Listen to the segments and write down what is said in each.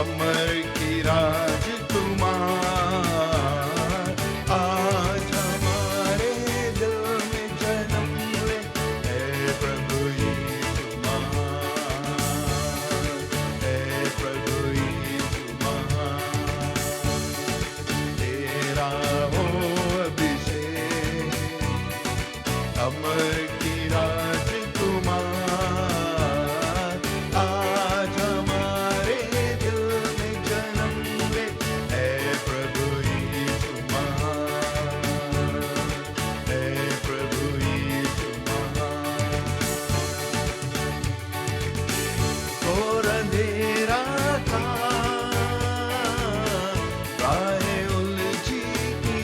अमर की राजकुमार, आज हमारे दिल में जन्म ले, है प्रभु यीशु महान, है प्रभु यीशु महान। तेरा हो अभिषेक, अमर की राजकुमार, आज हमारे दिल में जन्म ले, है प्रभु यीशु महान, है प्रभु यीशु महान। घोर अंधेरा था, राहें उलझी थी,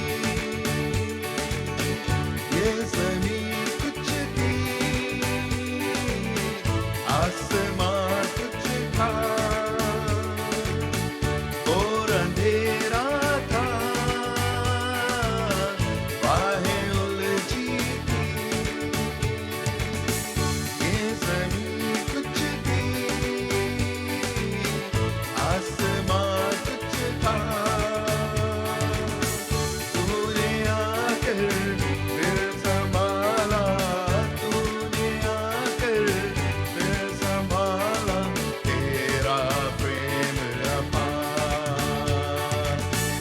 ये ज़मीं कुछ थी, आसमां कुछ था। घोर अंधेरा था, राहें उलझी थी, ये ज़मीं कुछ थी, आसमां कुछ था। तूने आकर फिर संभाला, तूने आकर फिर संभाला, तेरा प्रेम अपार,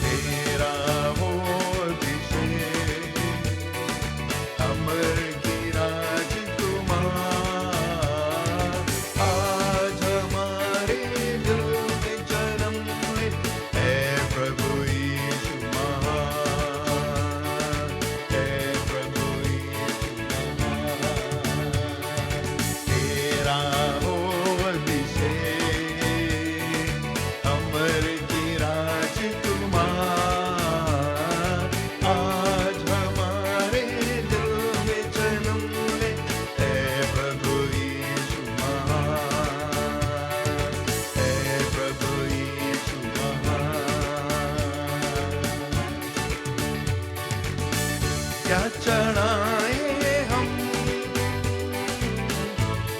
तेरा हो अभिषेक, अमर की राजकुमार, आज हमारे दिल में जन्म ले, है प्रभु यीशु महान, है प्रभु यीशु महान। तेरा हो अभिषेक, अमर की राजकुमार, आज हमारे दिल में जन्म ले, है प्रभु यीशु महान, है प्रभु यीशु महान। क्या चढ़ाए हम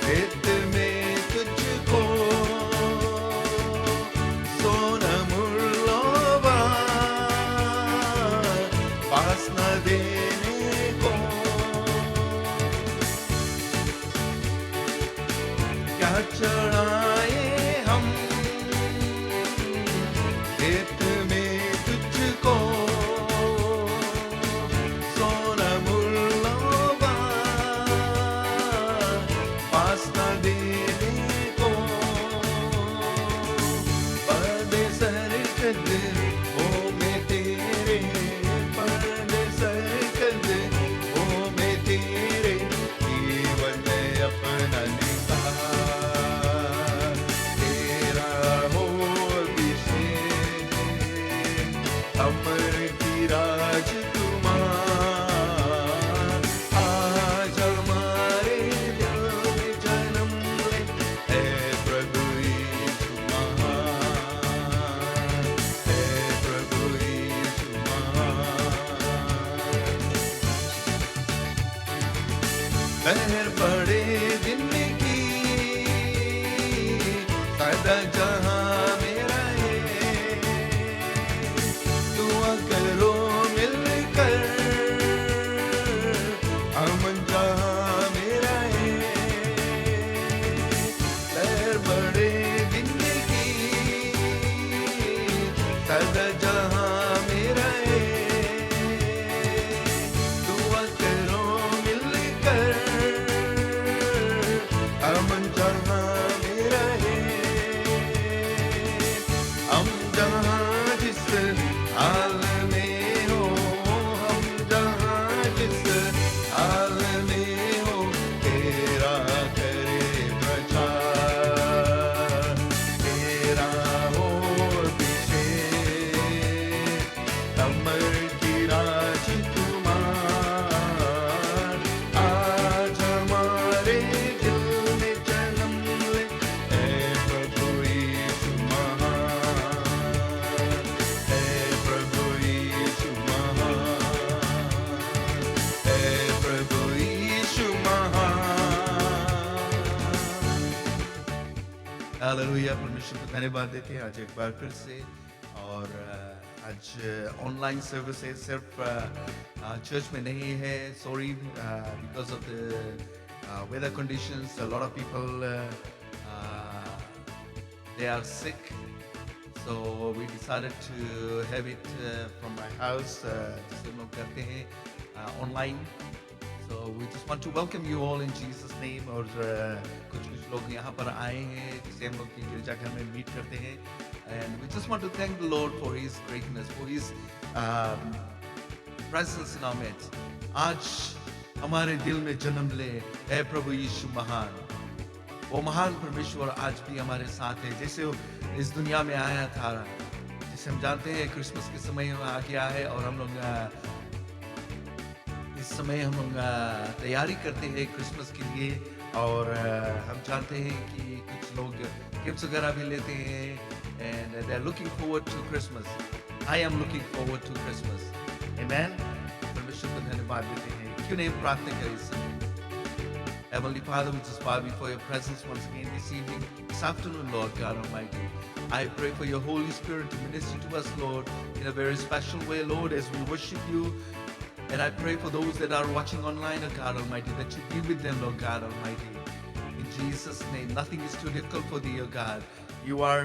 रेत में तुझको, सोना मुर्लोबा पास न देने को। क्या चढ़ाए हम रेत में तुझको, सोना मुर्लोबा पास न देने को। पर्दे सर कर दे ओ मैं तेरे, पर्दे सर कर दे ओ मैं तेरे, जीवन में अपना निसार, तेरा हो अभिषेक, अमर की राजकुमार, आज हमारे दिल में जन्म ले, है प्रभु यीशु महान, है प्रभु यीशु महान। लहर पड़े दिन की, सदा जहां मेरा है, दुआ करो मिलकर, अमन जहां मेरा है। लहर पड़े दिन की, सदा जहां मेरा है, दुआ करो मिलकर, अमन जहां मेरा है। हालेलुया, परमेश्वर को धन्यवाद देते हैं आज एक बार फिर से। और आज ऑनलाइन सर्विसेज सिर्फ चर्च में नहीं है। Sorry, because of the weather conditions, a lot of people they are sick, so we decided to have it from my house, जिसे हम लोग करते हैं online. So we just want to welcome you all in Jesus name। और कुछ लोग यहाँ पर आए हैं जिसे हम लोग की गिरजाघर में मीट करते हैं। And we just want to thank the Lord for His greatness, for His presence in our midst। आज हमारे दिल में जन्म ले ऐ प्रभु यीशु महान। वो महान परमेश्वर आज भी हमारे साथ है। जैसे वो इस दुनिया में आया था, जिसे हम जानते हैं क्रिसमस के समय में आ गया है, और हम लोग इस समय हम लोग तैयारी करते हैं क्रिसमस के लिए। और हम जानते हैं कि कुछ लोग गिफ्ट्स वगैरह भी लेते हैं, and they are looking forward to Christmas. I am looking forward to Christmas. आमेन। परमेश्वर को धन्यवाद देते हैं। क्यों नहीं प्रार्थना करें इस समय? Heavenly Father, we just bow before your presence once again this evening, this afternoon, Lord God Almighty. I pray for your Holy Spirit to minister to us, Lord, in a very special way, Lord, as we worship you. And I pray for those that are watching online, oh God Almighty, that you be with them, Lord God Almighty. In Jesus' name, nothing is too difficult for thee, oh God. You are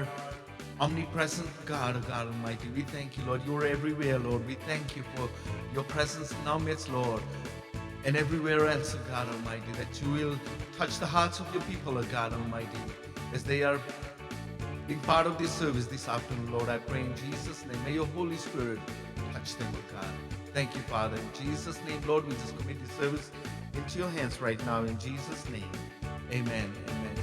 omnipresent God, oh God Almighty. We thank you, Lord. You are everywhere, Lord. We thank you for your presence in our midst, Lord. And everywhere else, oh God Almighty, that you will touch the hearts of your people, oh God Almighty, as they are being part of this service this afternoon, Lord. I pray in Jesus' name, may your Holy Spirit touch them, oh God. Thank you, Father. In Jesus' name, Lord, we just commit this service into your hands right now. In Jesus' name, amen. Amen.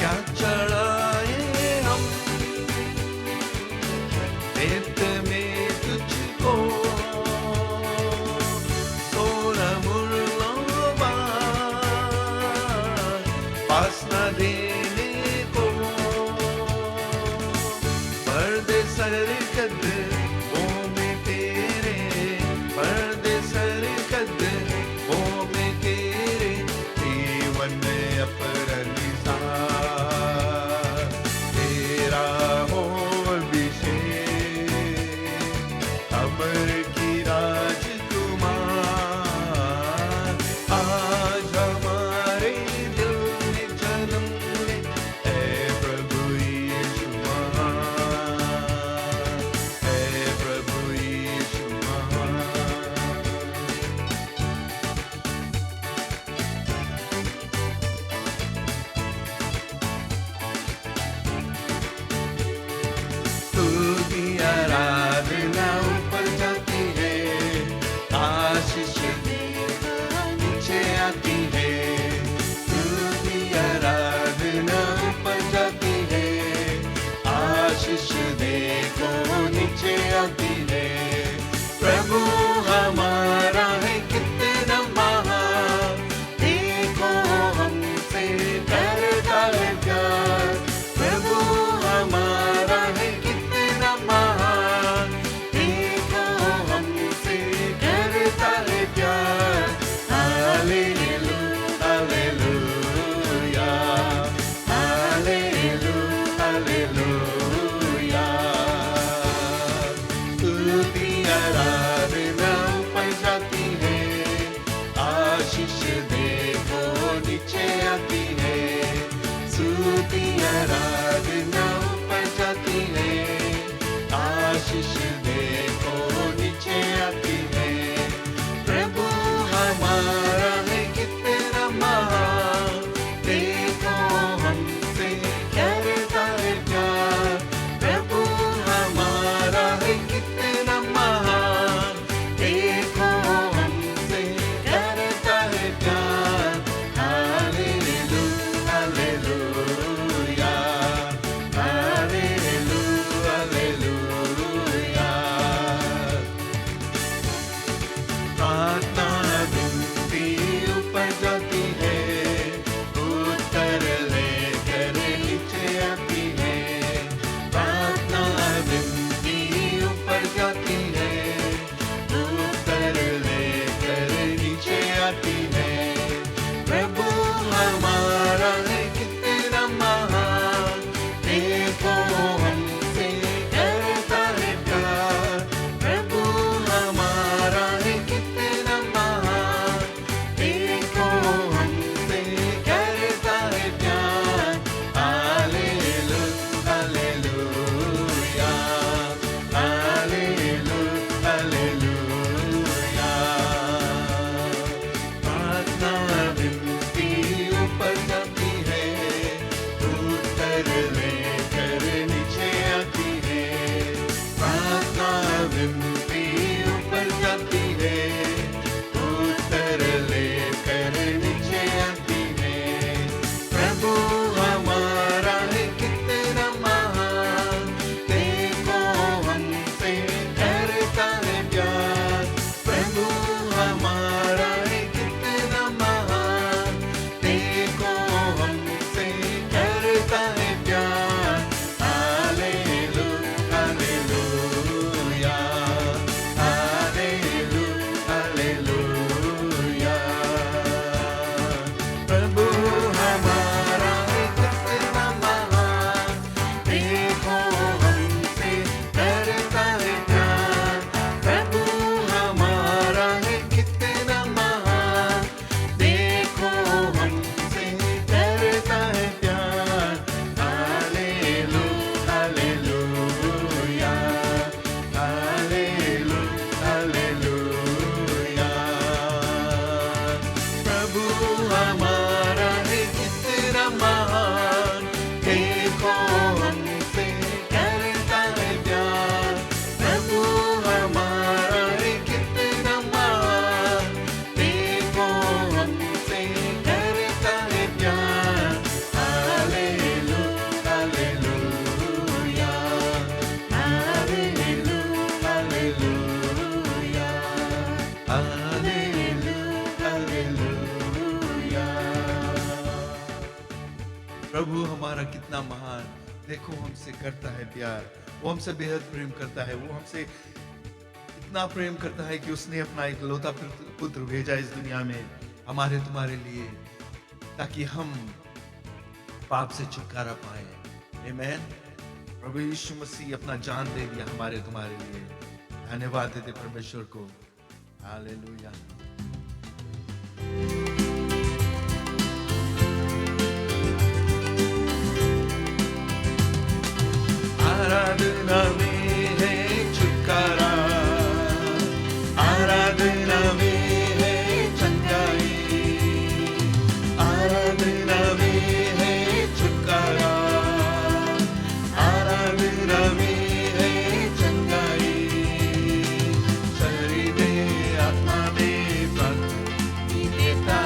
क्या चढ़ाए हम पेट में तुझको, सोना मुरलोबा पास न देने को, पर्दे सरकद वो में तेरे, पर्दे सरकद वो में तेरे, जीवन में अपरनिसा तेरा हो अभिषेक, अमर की राजकुमार आज हमारे दिल में जन्म ले ऐ प्रभु यीशु महान, ऐ प्रभु यीशु महान। तुझी आराधना ऊपर जाती है, आशीष नीचे आती है। तुझी आराधना ऊपर जाती है, आशीष देखो नीचे आती है। प्रभु हमारा है कितना महान, देखो हमसे करता है प्यार। प्रभु हमारा है कितना महान, देखो हमसे करता है प्यार। हालेलुया, हालेलुया, हालेलुया, हालेलुया। प्रभु हमारा कितना महान, देखो हमसे करता है प्यार, वो हमसे बेहद प्रेम करता है, वो हमसे इतना प्रेम करता है कि उसने अपना इकलौता पुत्र भेजा इस दुनिया में हमारे तुम्हारे लिए, ताकि हम पाप से छुटकारा पाए। आमीन। प्रभु यीशु मसीह अपना जान दे दिया हमारे तुम्हारे लिए। धन्यवाद देते परमेश्वर को। हालेलुया। आराधना में है छुटकारा, आराधना में है चंगाई, आराधना में है छुटकारा, आराधना में है चंगाई। शरीर में आत्मा में प्राण देता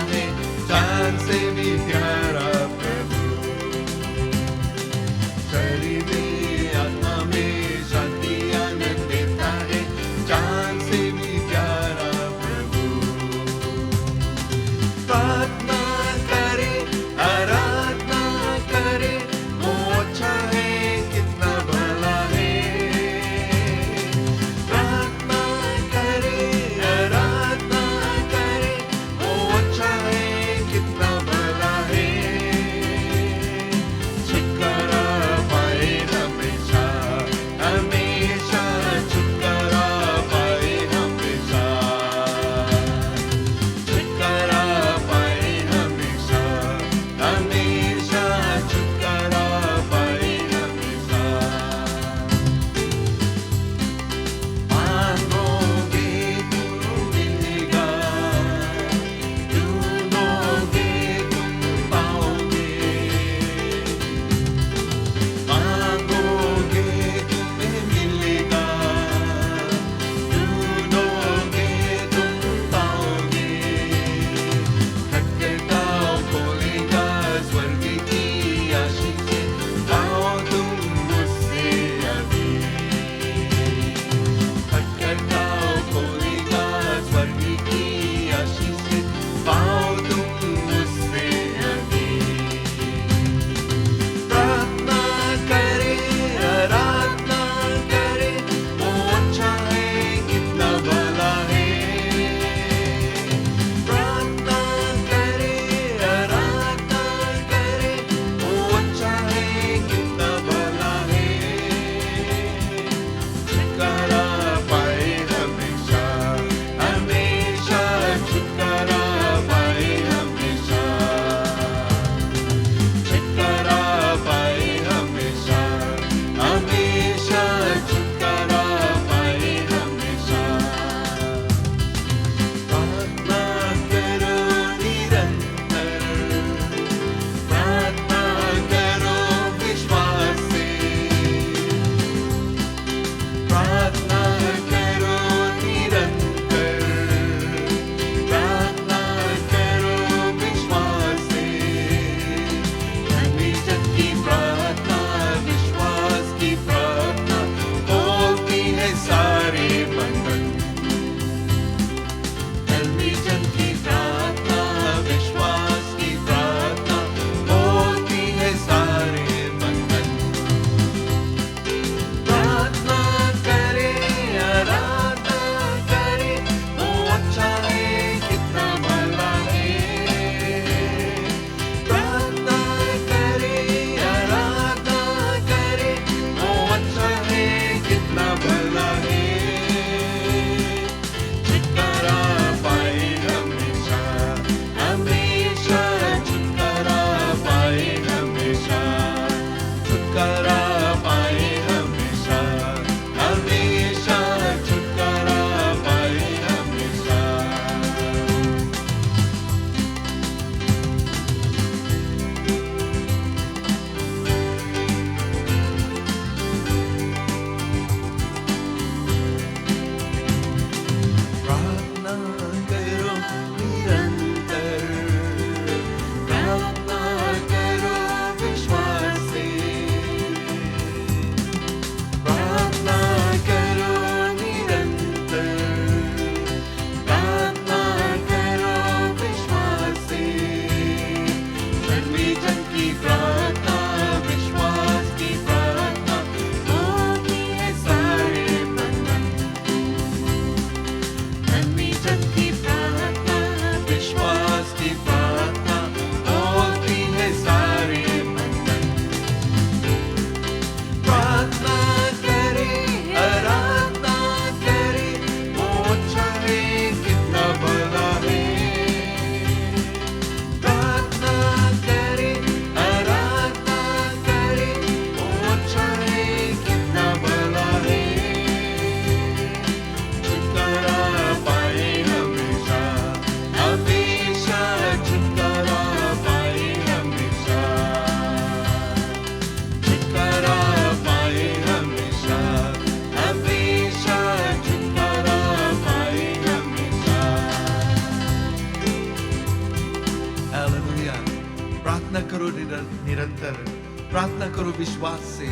निरंतर प्रार्थना करो विश्वास से।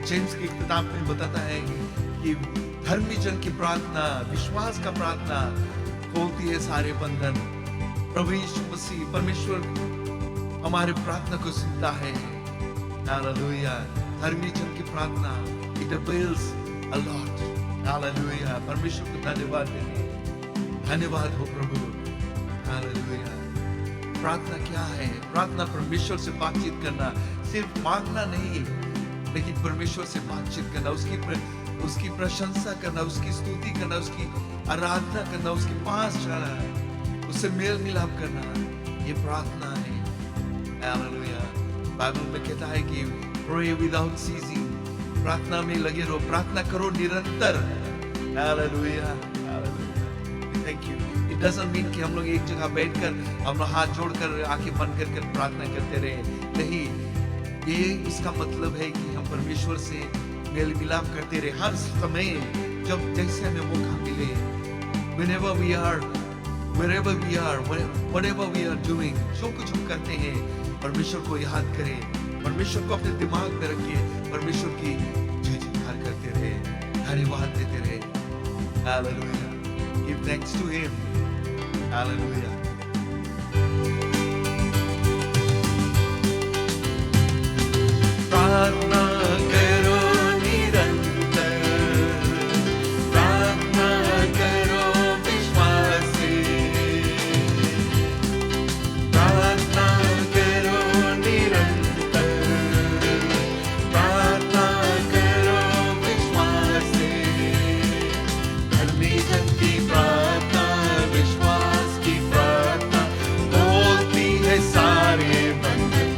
जेम्स की किताब में बताता है कि धर्मी जन की प्रार्थना, विश्वास का प्रार्थना खोलती है सारे बंधन। प्रभु यीशु मसीह परमेश्वर हमारे प्रार्थना को सुनता है। हालेलुया। धर्मी जन की प्रार्थना it avails a lot. Hallelujah. परमेश्वर को धन्यवाद देंगे। धन्यवाद हो प्रभु। हालेलुया। प्रार्थना क्या है? प्रार्थना परमेश्वर से बातचीत करना, सिर्फ मांगना नहीं, लेकिन परमेश्वर से बातचीत करना, उसकी प्रशंसा करना, उसकी स्तुति करना, उसकी आराधना करना, उसके पास जाना, उससे मेल मिलाप करना, ये प्रार्थना है। हालेलुया। बाइबल में कहता है कि pray without ceasing, प्रार्थना में लगे रहो, प्रार्थना करो निरंतर। Hallelujah. Thank you. It doesn't mean कि हम लोग एक जगह बैठकर हम लोग हाथ जोड़कर आंखें बंद कर प्रार्थना करते रहे, नहीं। ये इसका मतलब है कि हम परमेश्वर से मेल मिलाप करते रहे हर समय, जब जैसे हमें मौका मिले। whenever we are, wherever we are, whatever we are doing, जो कुछ हम करते हैं, परमेश्वर को याद करें, परमेश्वर को अपने दिमाग में रखिए, परमेश्वर की जय जयकार करते रहे, धन्यवाद देते रहे। Hallelujah. Give thanks to him. Hallelujah. प्रार्थना करो निरंतर, प्रार्थना करो विश्वास से, प्रार्थना करो निरंतर, प्रार्थना करो विश्वास से। धर्मी जन की प्रार्थना, विश्वास की प्रार्थना बोलती है सारे बंधन।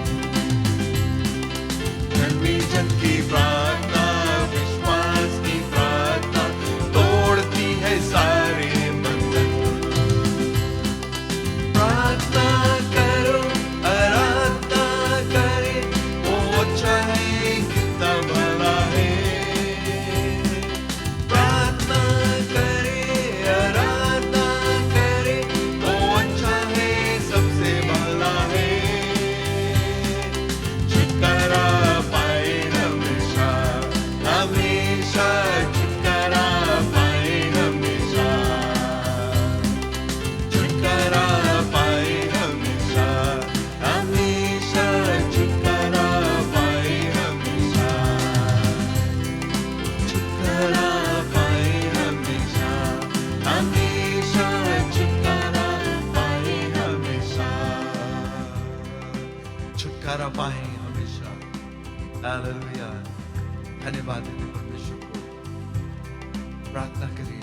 धर्मी जन की प्रार्थना, विश्वास की प्रार्थना तोड़ती है सारे बंधन। प्रार्थना करो, आराधना करे, वो चाहे कितना भला है। प्रार्थना करे, आराधना करे, वो अच्छा है, सबसे भला है। छुटकारा पाए हमेशा, हमेशा छुटकारा पाए हमेशा, छुटकारा पाए हमेशा, हमेशा छुटकारा पाए हमेशा, छुटकारा पाए हमेशा, हमेशा छुटकारा पाए हमेशा, छुटकारा पाए हमेशा। हालेलुया। धन्यवाद देते परमेश्वर को। प्रार्थना करें,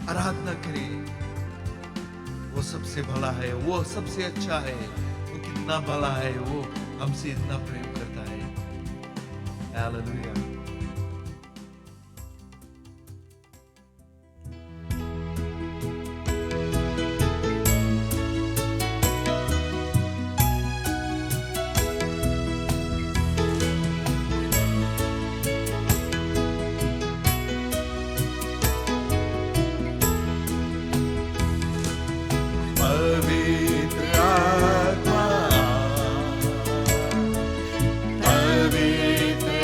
आराधना करें, वो सबसे भला है, वो सबसे अच्छा है, वो कितना भला है, वो हमसे इतना प्रेम करता है। हालेलुया। पवित्र आत्मा, पवित्र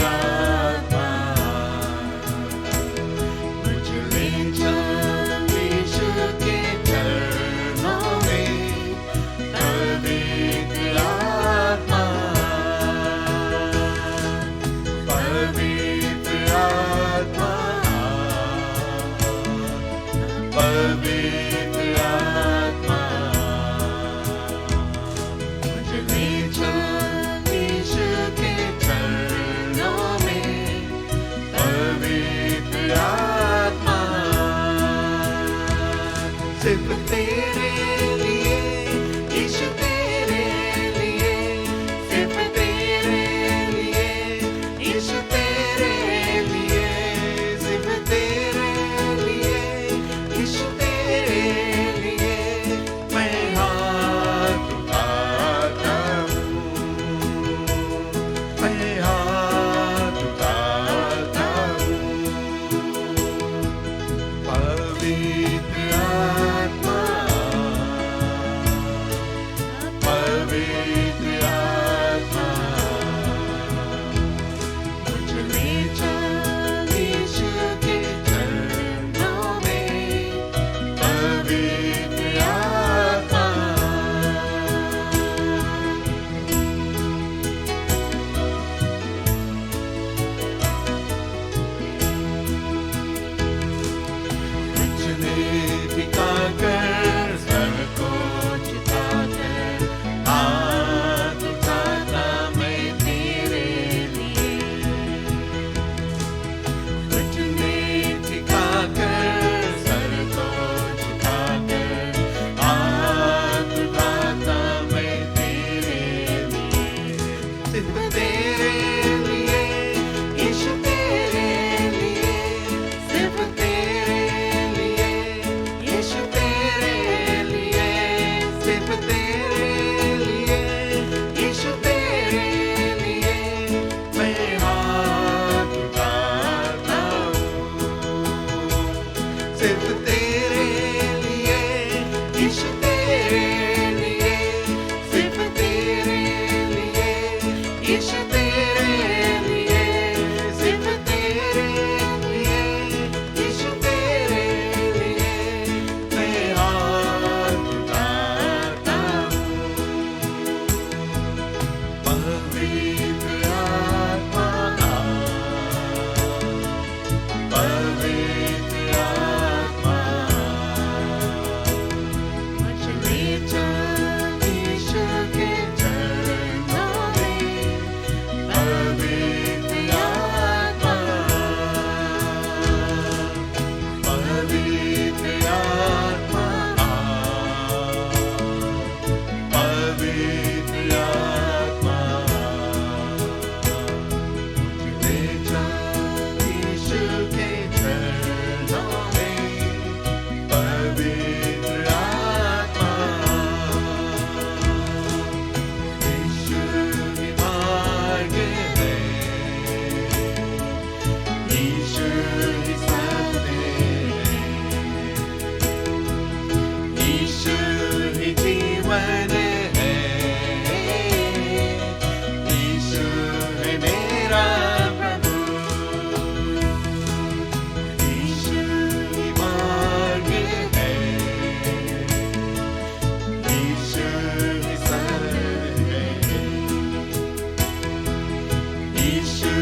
यीशु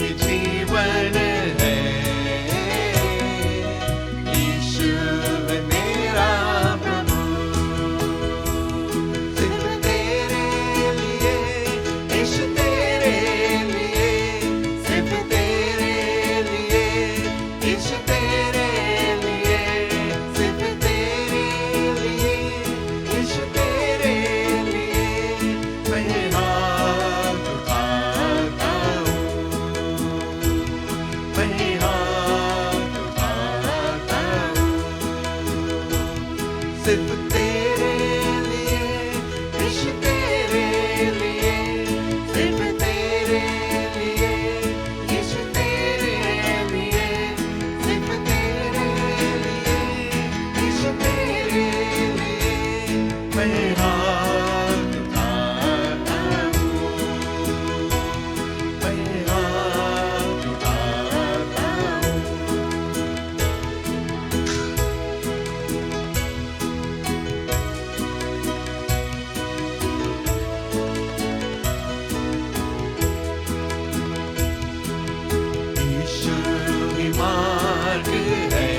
ही जीवन है, यीशु है मेरा प्रभु। सिर्फ तेरे लिए, यीशु तेरे लिए, सिर्फ तेरे लिए, यीशु तेरे लिए, सिर्फ तेरे लिए, यीशु तेरे लिए मैं हाथ उठाता हूँ, मैं हाथ उठाता हूँ। सिर्फ तेरे लिए, यीशु तेरे लिए, सिर्फ तेरे लिए, यीशु तेरे लिए, सिर्फ तेरे लिए, यीशु तेरे लिए मैं हाथ उठाता हूँ, मैं हाथ उठाता हूँ। यीशु ही मार्ग है,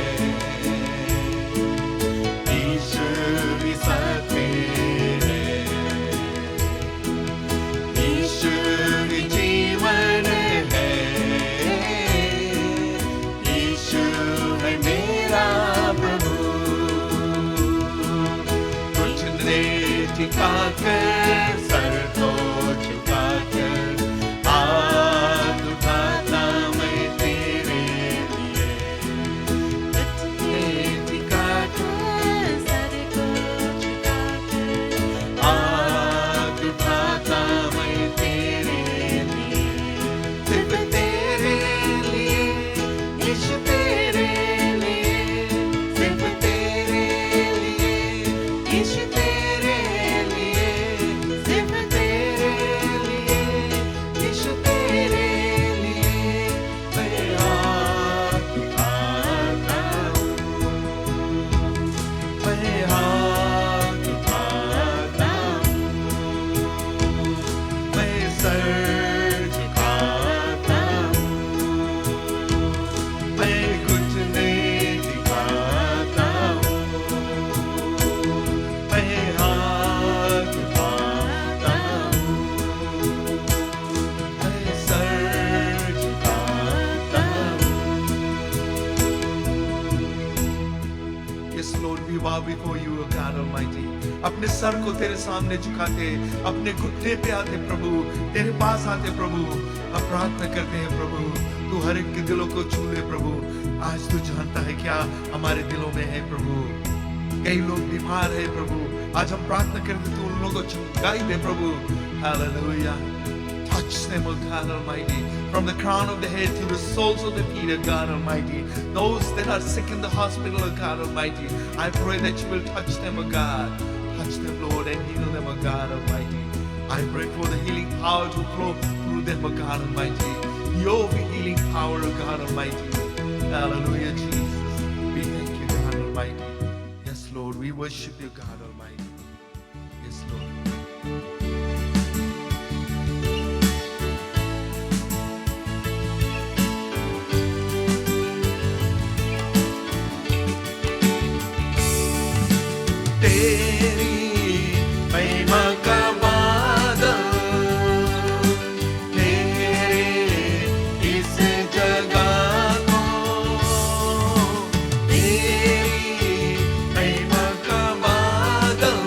यीशु ही सत्य है, यीशु ही जीवन है, यीशु है मेरा प्रभु। तुझने झुकाकर सर को झुकाकर हाथ उठाता मैं तेरे लिए। तुझने झुकाकर सर को झुकाकर हाथ उठाता मैं तेरे लिए। सिर्फ तेरे लिए, यीशु तेरे लिए, सिर्फ तेरे लिए, यीशु तेरे लिए, सिर्फ तेरे लिए, यीशु तेरे लिए मैं हाथ उठाता हूँ, मैं हाथ उठाता हूँ, मैं सर झुकाता हूँ, मैं घुटने दिखाता हूँ, मैं हाथ उठाता हूँ, मैं सर झुकाता हूँ। Yes, Lord, we bow before you, O God Almighty. अपने सर को तेरे सामने झुकाते, अपने घुटने पे आते प्रभु, तेरे पास आते प्रभु। हम प्रार्थना करते हैं प्रभु, तू हर एक के दिलों को छू ले प्रभु। आज तू जानता है क्या हमारे दिलों में है प्रभु। कई लोग बीमार है प्रभु, आज हम प्रार्थना करते तू उन लोगों को चंगाई दे प्रभु। Hallelujah. Touch them, O God Almighty, from the crown of the head to the soles of the feet, O God Almighty. Those that are sick in the hospital, O God Almighty, I pray that you will touch them, O God. Touch them, Lord, and heal them, O God Almighty. I pray for the healing power to flow through them, O God Almighty. Your healing power, O God Almighty. Hallelujah, Jesus. We thank you, God Almighty. Yes, Lord, we worship you, God Almighty. Yes, Lord. तेरी महिमा का बादल तेरे इस जगह को, तेरी महिमा का बादल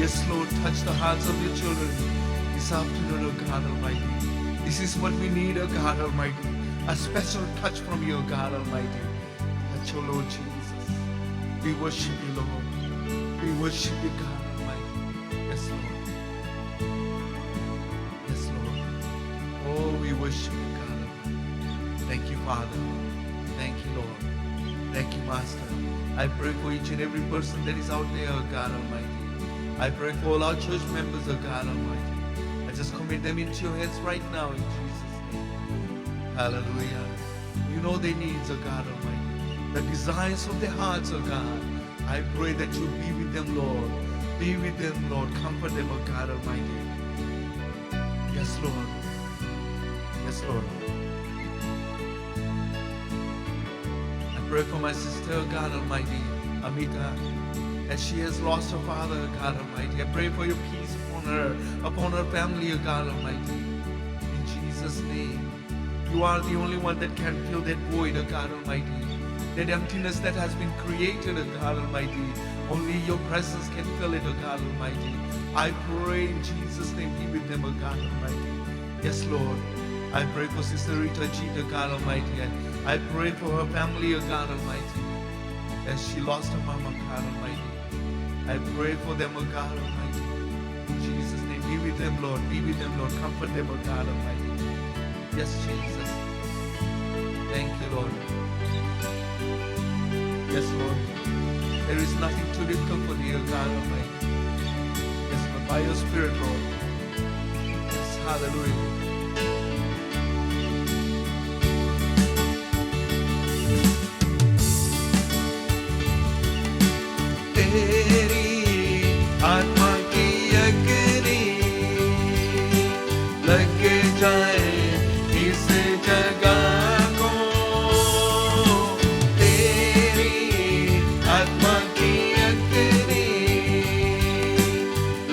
Yes, Lord, touch the hearts of your children this afternoon, oh God Almighty. This is what we need, oh God Almighty. A special touch from you, oh God Almighty. Touch, oh Lord Jesus. We worship you, Lord. We worship you, God Almighty. Yes, Lord. Yes, Lord. Oh, we worship you, God Almighty. Thank you, Father. Thank you, Lord. Thank you, Master. I pray for each and every person that is out there, oh God Almighty. I pray for all our church members, oh God Almighty. I just commit them into your hands right now in Jesus' name. Hallelujah. You know their needs, oh God Almighty. The desires of their hearts, oh God. I pray that you be with them, Lord. Be with them, Lord. Comfort them, oh God Almighty. Yes, Lord. Yes, Lord. I pray for my sister, oh God Almighty, Amita, as she has lost her father, oh God Almighty. I pray for your peace upon her family, oh God Almighty. In Jesus' name. You are the only one that can fill that void, oh God Almighty. That emptiness that has been created, oh God Almighty. Only your presence can fill it, oh God Almighty. I pray in Jesus' name, be with them, oh God Almighty. Yes, Lord. I pray for Sister Rita Jeet, oh God Almighty. And I pray for her family, oh God Almighty. As she lost her mom, oh God Almighty. I pray for them, oh God Almighty. In Jesus' name, be with them, Lord. Be with them, Lord. Comfort them, oh God Almighty. Yes, Jesus. Thank you, Lord. Yes, Lord. There is nothing too difficult for thee, O God Almighty. Yes, Lord. By your Spirit, Lord. Yes, hallelujah. तेरी आत्मा की अग्नि लग जाए इस जगह को, तेरी आत्मा की अग्नि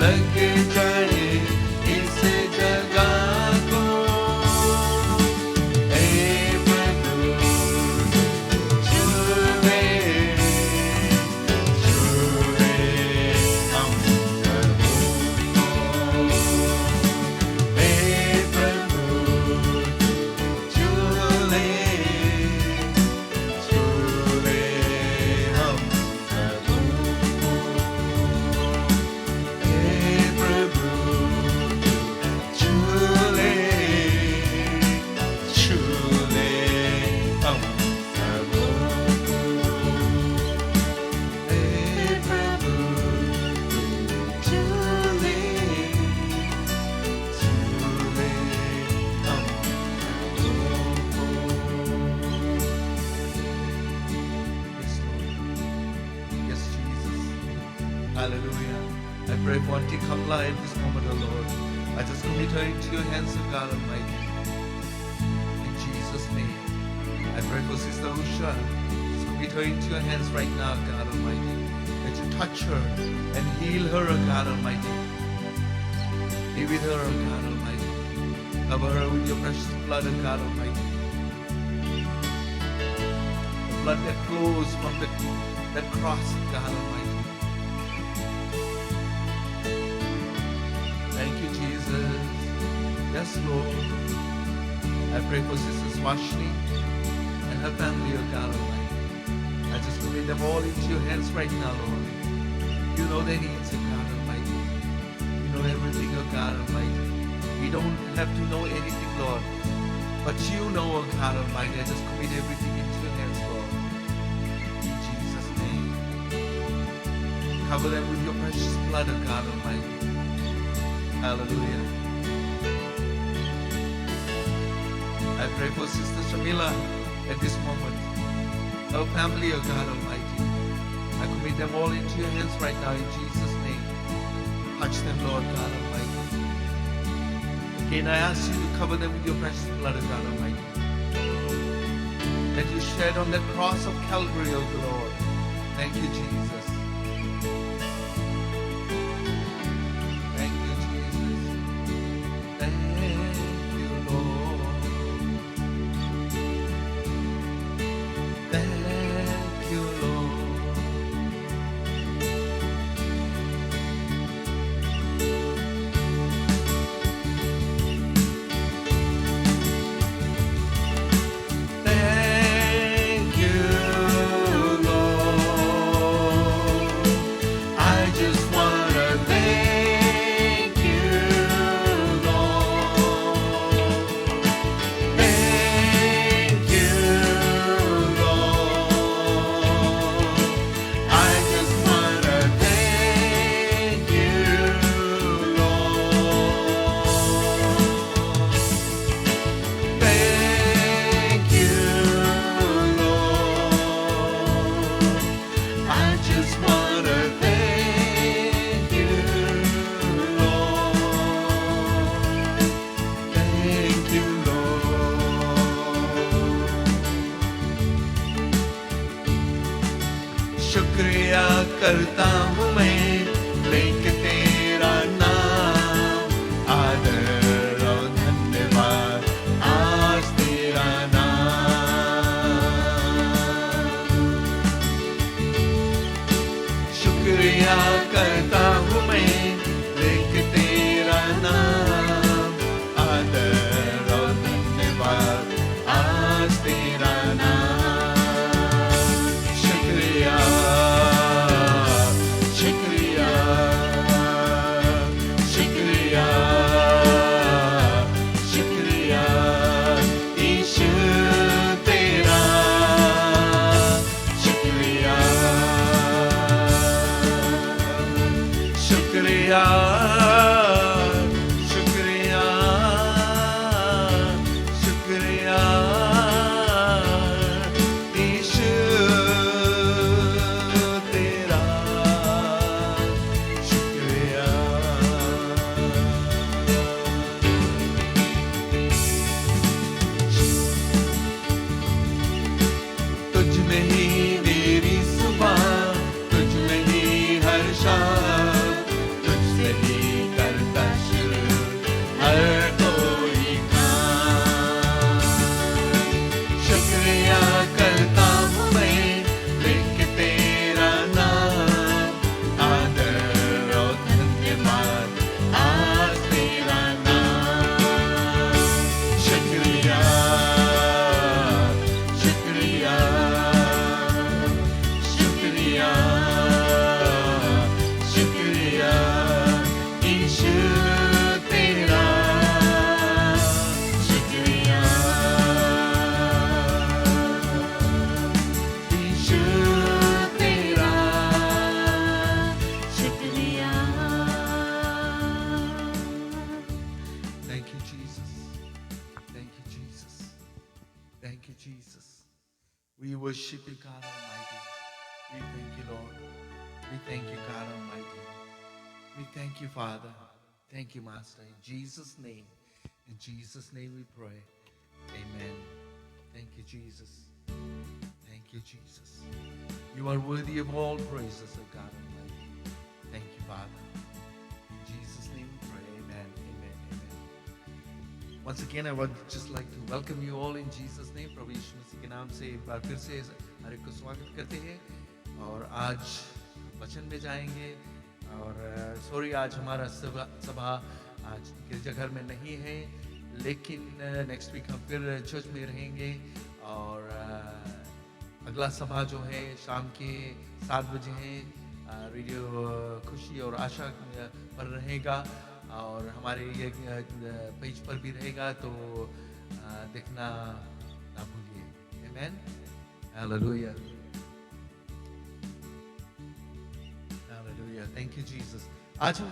लग जाए इस जगह को। हे प्रभु छूए हम सबको, हे प्रभु छूए हम सबको, हे प्रभु छूए हम सबको, हे प्रभु छूए हम सबको। Yes, Lord. Yes, Jesus. Hallelujah. I pray for Auntie Kamla at this moment, O Lord. I just commit her into your hands, O God Almighty. In Jesus' name. I pray for Sister Usha. Just commit her into your hands right now, God Almighty. That you touch her and heal her, O God Almighty. Be with her, O God Almighty. Cover her with your precious blood, O God Almighty. The blood that flows from that cross, O God Almighty. Thank you, Jesus. Yes, Lord. I pray for Sister Swashni and her family, O God Almighty. I just commit them all into your hands right now, Lord. You know their needs, O God Almighty. You know everything, O God Almighty. We don't have to know anything, Lord. But you know, O God Almighty. I just commit everything into your hands, Lord. In Jesus' name. Cover them with your precious blood, O God Almighty. Hallelujah. I pray for Sister Shamila at this moment. Her family, O God Almighty. I commit them all into your hands right now in Jesus' name. Touch them, Lord God Almighty. Again, I ask you to cover them with your precious blood, O God Almighty. That you shed on that cross of Calvary, O Lord. Thank you, Jesus. Thank you, Jesus. Thank you, Lord. Thank you, Lord. हूँ मैं लेके तेरा नाम, आदर और धन्यवाद आज तेरा नाम। शुक्रिया करता हूँ मैं लेके तेरा नाम, आदर और धन्यवाद आज तेरा नाम। शुक्रिया शुक्रिया शुक्रिया शुक्रिया यीशु तेरा, शुक्रिया शुक्रिया शुक्रिया शुक्रिया यीशु तेरा, शुक्रिया। तुझ में ही मेरी सुबह, तुझ में ही हर शाम, तुझसे ही करता शुरू हर कोई काम। शुक्रिया करता हूँ मैं लेके तेरा नाम, आदर और धन्यवाद आज तेरा नाम। शुक्रिया शुक्रिया शुक्रिया शुक्रिया यीशु तेरा, शुक्रिया यीशु तेरा, शुक्रिया। Thank you, Jesus. Thank you, Jesus. Thank you, Jesus. We worship you, God Almighty. We thank you, Lord. We thank you, God Almighty. We thank you, Father. Thank you, Master. In Jesus' name we pray. Amen. Thank you, Jesus. Thank you, Jesus. You are worthy of all praises, O God Almighty. Thank you, Father. In Jesus' name we pray. Amen. Amen. Amen. Once again, I would just like to welcome you all in Jesus' name. प्रभु यीशु मसीह के नाम से एक बार फिर से हर एक को स्वागत करते हैं। और आज वचन में जाएंगे। और सॉरी, आज हमारा सभा आज गिरजाघर में नहीं है, लेकिन नेक्स्ट वीक हम फिर चर्च में रहेंगे। और अगला सभा जो है शाम के 7 बजे है, रेडियो खुशी और आशा पर रहेगा। और हमारे ये पेज पर भी रहेगा, तो देखना ना भूलिए। आमेन, हालेलुया, हालेलुया। Thank you Jesus. आज हम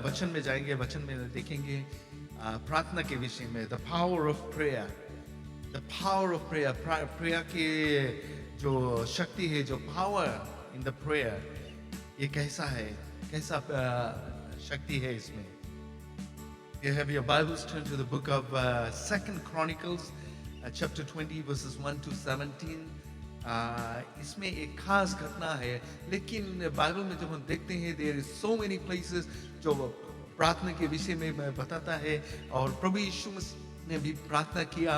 वचन में जाएंगे। वचन में देखेंगे प्रार्थना के विषय में, the power of prayer, the power of prayer. Prayer के जो शक्ति है, जो पावर इन द प्रेयर, ये कैसा है, कैसा शक्ति है इसमें। You have your Bibles, turn to the book of 2 Chronicles, chapter 20, verses 1 to 17. इसमें एक खास घटना है, लेकिन बाइबल में जब हम देखते हैं, there is so many places जो प्रार्थना के विषय में बताता है। और प्रभु यीशु मसीह ने भी प्रार्थना किया,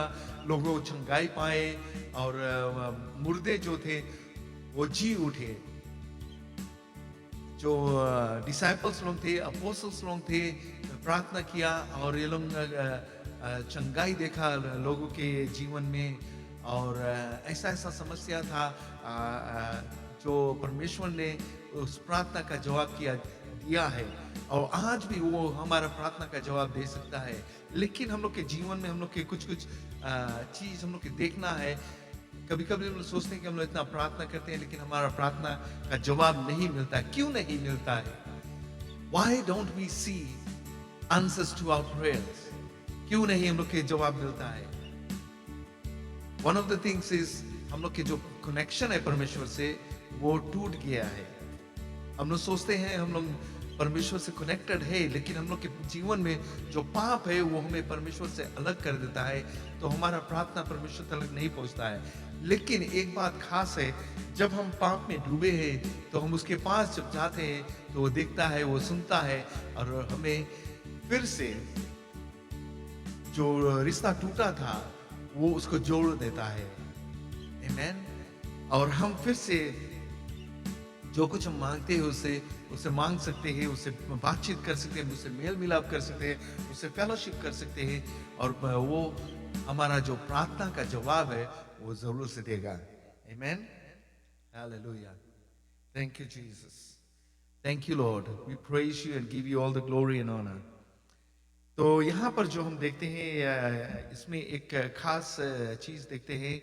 लोगों चंगाई पाए, और मुर्दे जो थे वो जी उठे। जो डिसाइपल्स लोग थे, अपोस्टल्स लोग थे, प्रार्थना किया और ये लोग चंगाई देखा लोगों के जीवन में। और ऐसा समस्या था जो परमेश्वर ने उस प्रार्थना का जवाब दिया है, और आज भी वो हमारा प्रार्थना का जवाब दे सकता है। लेकिन हम लोग के जीवन में हम लोग के कुछ चीज हम लोग के देखना है। कभी कभी हम लोग सोचते हैं कि हम लोग इतना प्रार्थना करते हैं, लेकिन हमारा प्रार्थना का जवाब नहीं मिलता। क्यों नहीं मिलता है? Why don't we see answers to our prayers? क्यों नहीं हम लोग के जवाब मिलता है? One of the things is हम लोग के जो कनेक्शन है परमेश्वर से वो टूट गया है। हम लोग सोचते हैं हम लोग परमेश्वर से कनेक्टेड है, लेकिन हम लोग के जीवन में जो पाप है वो हमें परमेश्वर से अलग कर देता है, तो हमारा प्रार्थना परमेश्वर तक नहीं पहुंचता है। लेकिन एक बात खास है, जब हम पाप में डूबे हैं तो हम उसके पास जब जाते हैं तो वो देखता है, वो सुनता है और हमें फिर से जो रिश्ता टूटा था वो उसको जोड़ देता है। आमीन। और हम फिर से जो कुछ हम मांगते हैं उससे मांग सकते हैं, उससे बातचीत कर सकते हैं, उससे मेल मिलाप कर सकते हैं, उससे फेलोशिप कर सकते हैं, और वो हमारा जो प्रार्थना का जवाब है वो जरूर से देगा। आमीन। Hallelujah. Thank you Jesus, thank you lord, we praise you and give you all the glory and honour. तो यहाँ पर जो हम देखते हैं, इसमें एक खास चीज देखते हैं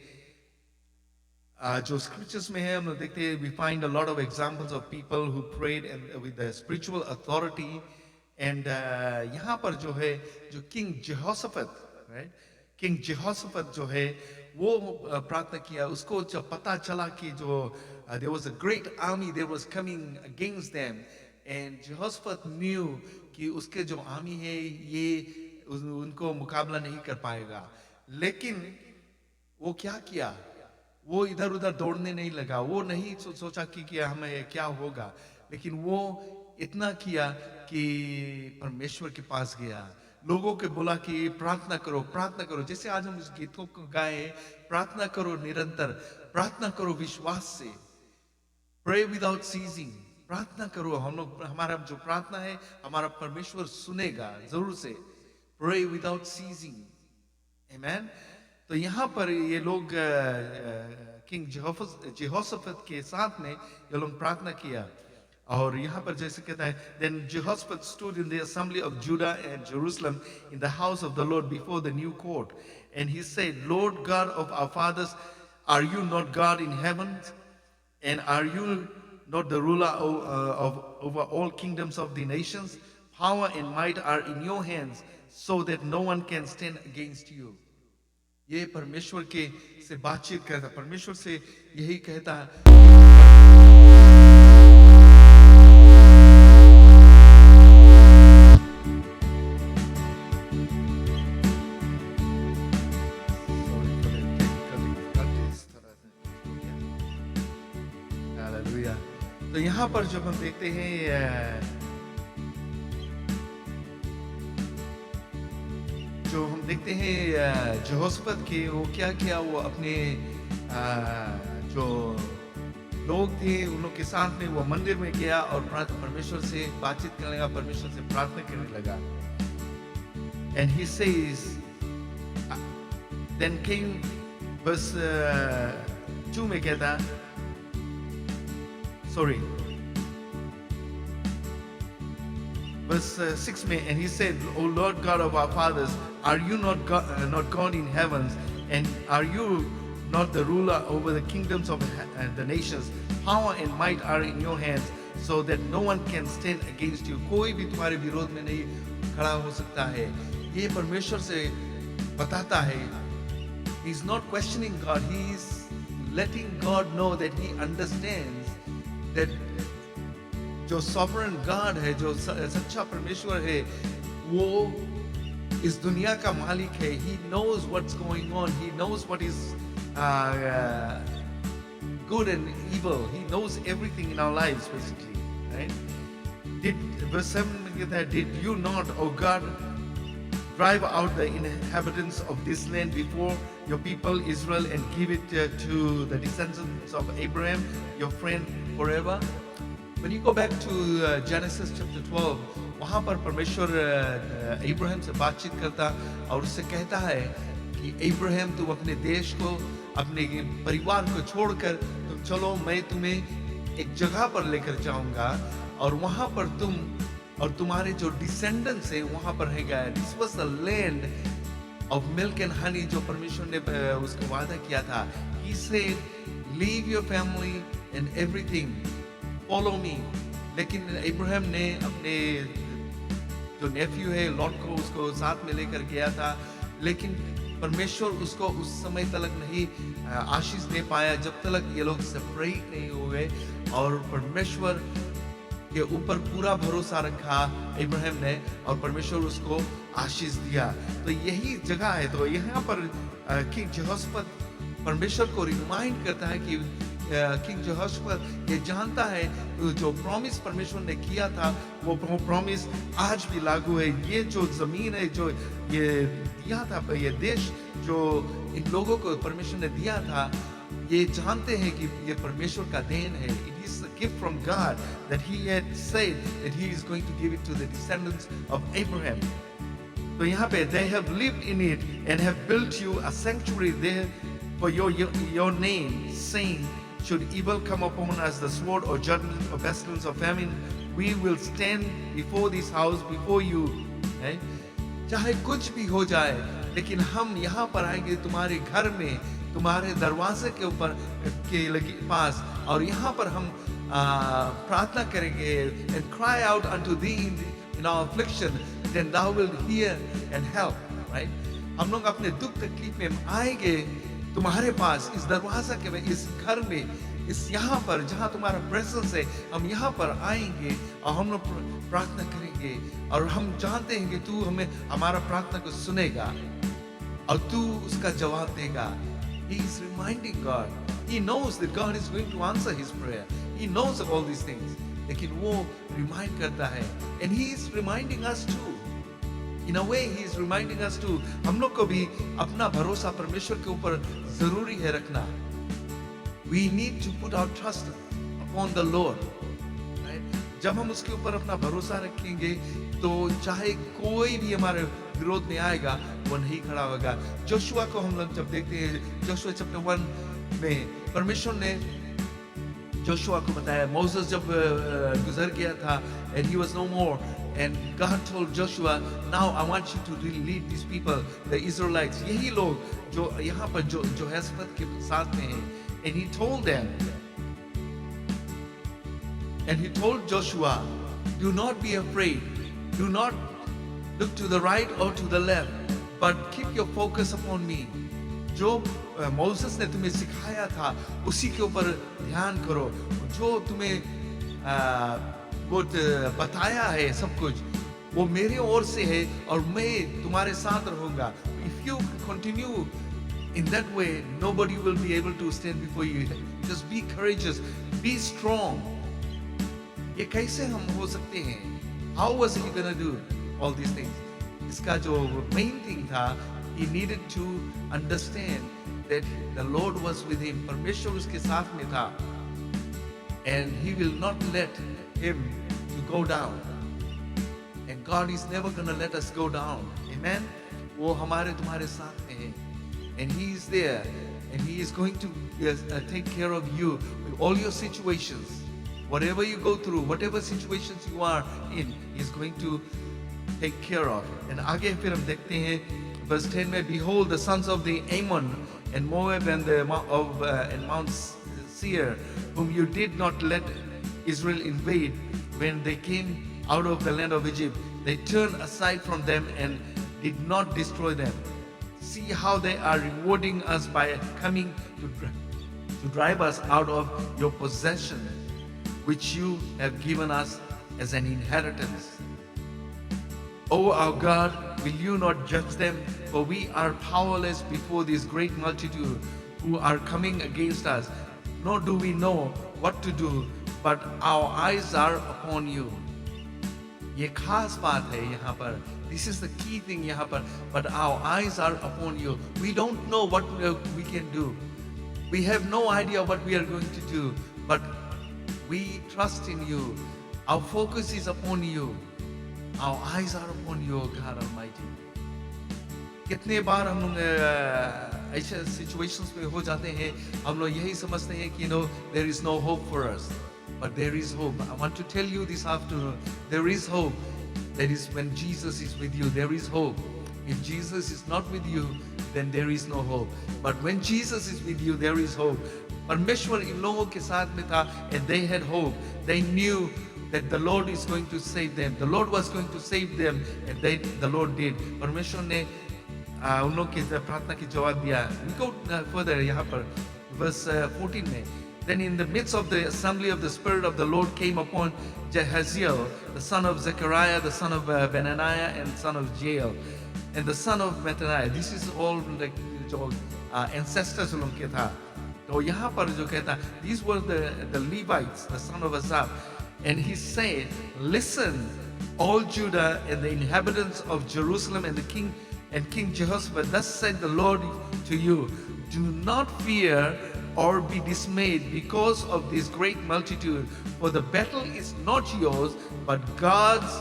जो स्क्रिप्चर्स में है। हम लोग देखते हैं, we find a lot of examples of people who prayed and with the spiritual authority. And यहाँ पर जो है, जो king Jehoshaphat, right, king Jehoshaphat जो है वो प्रार्थना किया। उसको जब पता चला कि जो there was a great army there was coming against them, and Jehoshaphat knew कि उसके जो आर्मी है ये उनको मुकाबला नहीं कर पाएगा। लेकिन वो क्या किया, वो इधर उधर दौड़ने नहीं लगा, वो नहीं सोचा कि हमें क्या होगा, लेकिन वो इतना किया कि परमेश्वर के पास गया, लोगों के बोला कि प्रार्थना करो, प्रार्थना करो। जैसे आज हम इस गीतों को गाए, प्रार्थना करो निरंतर, प्रार्थना करो विश्वास से, प्रे विदाउट सीजिंग, प्रार्थना करो। हम लोग, हमारा जो प्रार्थना है हमारा परमेश्वर सुनेगा जरूर से, प्रे विदाउट सीजिंग। आमीन। तो यहाँ पर ये लोग किंग जेहोशाफात के साथ में ये लोग प्रार्थना किया। और यहाँ पर जैसे कहता है, then Jehoshaphat stood in the assembly of Judah and Jerusalem in the house of the Lord before the new court, and he said, Lord God of our fathers, are you not God in heaven, and are you not the ruler over all kingdoms of the nations? Power and might are in your hands, so that no one can stand against you. ये परमेश्वर के से बातचीत करता, परमेश्वर से यही कहता है। हालेलुया। तो यहाँ पर जब हम देखते हैं, जो हम देखते हैं जेहोशाफात के, वो क्या किया, वो अपने जो लोग थे उन लोग के साथ में वो मंदिर में गया और परमेश्वर से बातचीत करने लगा, परमेश्वर से प्रार्थना करने लगा। And he says, then came verse 2 में कहता, sorry, verse 6 में, and he said, O Lord God of our fathers, are you not God in heavens, and are you not the ruler over the kingdoms of the nations? Power and might are in your hands, so that no one can stand against you. कोई भी तुम्हारे विरोध में नहीं खड़ा हो सकता है। ये परमेश्वर से बताता है, he is not questioning God, he is letting God know that he understands that जो सॉवरेन गॉड है, जो सच्चा परमेश्वर है, वो इस दुनिया का मालिक है। He knows what's going on. He knows what is good and evil. He knows everything in our lives, basically, right? Verse 7, did you not, O God, drive out the inhabitants of this land before your people Israel and give it to the descendants of Abraham, your friend, forever? When you go back to Genesis chapter 12, वहाँ पर परमेश्वर इब्राहिम से बातचीत करता और उससे कहता है कि इब्राहिम, तुम अपने देश को, अपने परिवार को छोड़कर तुम चलो, मैं तुम्हें एक जगह पर लेकर जाऊंगा और वहाँ पर तुम और तुम्हारे जो डिसेंडेंट्स हैं वहाँ पर रहेगा। This was the land of milk and honey, जो परमेश्वर ने उसको वादा किया था। He said, leave your family and everything, follow me. लेकिन इब्राहिम ने अपने जो नेफ्यू है लॉट को उसको साथ में लेकर गया था, लेकिन परमेश्वर उसको उस समय तक नहीं आशीष दे पाया जब तक ये लोग सेपरेट नहीं हुए। और परमेश्वर के ऊपर पूरा भरोसा रखा इब्राहिम ने, और परमेश्वर उसको आशीष दिया। तो यही जगह है। तो यहाँ पर किंग जेहोशाफात परमेश्वर को रिमाइंड करता है कि किंग जेहोशाफात ये जानता है जो प्रॉमिस परमेश्वर ने किया था वो प्रॉमिस आज भी लागू है। ये जो जमीन है जो ये दिया था, ये देश जो इन लोगों को परमेश्वर ने दिया था, ये जानते हैं कि ये परमेश्वर का देन है। It is a gift from God that He had said that He is going to give it to the descendants of Abraham. तो यहाँ पे they have lived in it and have built you a sanctuary there for your name, saying, should evil come upon us, the sword or judgment or pestilence or famine, we will stand before this house before you. है? चाहे कुछ भी हो जाए, लेकिन हम यहाँ पर आएंगे तुम्हारे घर में, तुम्हारे दरवाजे के ऊपर के लगी पास, और यहाँ पर हम प्रार्थना करेंगे and cry out unto thee in our affliction, then thou wilt hear and help. Right? हम लोग अपने दुख तकलीफ में आएंगे तुम्हारे पास, इस दरवाजा के में, इस घर में, इस यहाँ पर जहाँ तुम्हारा प्रेजेंस है, हम यहाँ पर आएंगे और हम लोग प्रार्थना करेंगे, और हम जानते हैं कि तू हमें हमारा प्रार्थना को सुनेगा और तू उसका जवाब देगा। He is reminding God. He knows that God is going to answer his prayer. He knows of all these things. लेकिन वो remind करता है, and he is reminding us too. In a way, he is reminding us too. हम लोग को भी अपना भरोसा परमेश्वर के ऊपर जरूरी है रखना। We need to put our trust upon the Lord. Right? जब हम उसके ऊपर अपना भरोसा रखेंगे, तो चाहे कोई भी हमारे विरोध में आएगा, वो नहीं खड़ा होगा। जोशुआ को हम लोग जब देखते हैं, जोशुआ चैप्टर 1 में परमेश्वर ने जोशुआ को बताया, मोसेस जब गुजर गया था, and he was no more, and God told Joshua, now I want you to lead these people, the Israelites, यही लोग जो यहाँ पर जो जेहोशाफात के साथ में हैं, and he told them, and he told Joshua, do not be afraid, do not look to the right or to the left, but keep your focus upon me. जो मोसेस ने तुम्हें सिखाया था उसी के ऊपर ध्यान करो, जो तुम्हें वो बताया है सब कुछ, वो मेरे ओर से है और मैं तुम्हारे साथ रहूंगा। If you continue in that way, nobody will be able to stand before you. Just be courageous, be strong. ये कैसे हम हो सकते हैं? How was he gonna do all these things? इसका जो main thing था, he needed to understand that the Lord was with him. परमेश्वर उसके साथ में था, and he will not let him to go down. And God is never gonna let us go down. Amen. वो हमारे तुम्हारे साथ में है, and He is there, and He is going to take care of you with all your situations. Whatever you go through, whatever situations you are in, He is going to take care of. And आगे फिर हम देखते हैं verse 10 में, behold the sons of the Ammon and Moab and and Mount Seir, whom you did not let Israel invade when they came out of the land of Egypt, they turned aside from them and did not destroy them. See how they are rewarding us by coming to drive us out of your possession, which you have given us as an inheritance. O our God, will you not judge them? For we are powerless before this great multitude who are coming against us. Nor do we know what to do, but our eyes are upon you. ये खास बात है यहाँ पर. This is the key thing यहाँ पर. But our eyes are upon you. We don't know what we can do. We have no idea what we are going to do. But we trust in you. Our focus is upon you. Our eyes are upon you, God Almighty. कितने बार हम लोग ऐसे situations में हो जाते हैं, हम लोग यही समझते हैं कि there is no hope for us. But there is hope. I want to tell you this afternoon, there is hope. That is when Jesus is with you, there is hope. If Jesus is not with you, then there is no hope. But when Jesus is with you, there is hope. परमेश्वर इन लोगों के साथ में था, and they had hope. They knew that the Lord is going to save them. The Lord was going to save them, and the Lord did. परमेश्वर ने उन लोगों की प्रार्थना की जवाब दिया. We go further यहाँ पर verse 14 में, Then in the midst of the assembly of the Spirit of the Lord came upon Jehaziel, the son of Zechariah, the son of Benaniah, and son of Jael, and the son of Mattaniah. This is all like जो ancestors उनके था. तो यहाँ पर जो कहता, these were the Levites, the son of Asaph, and he said, listen, all Judah and the inhabitants of Jerusalem and the king and King Jehoshaphat, thus said the Lord to you, do not fear or be dismayed because of this great multitude, for the battle is not yours, but God's.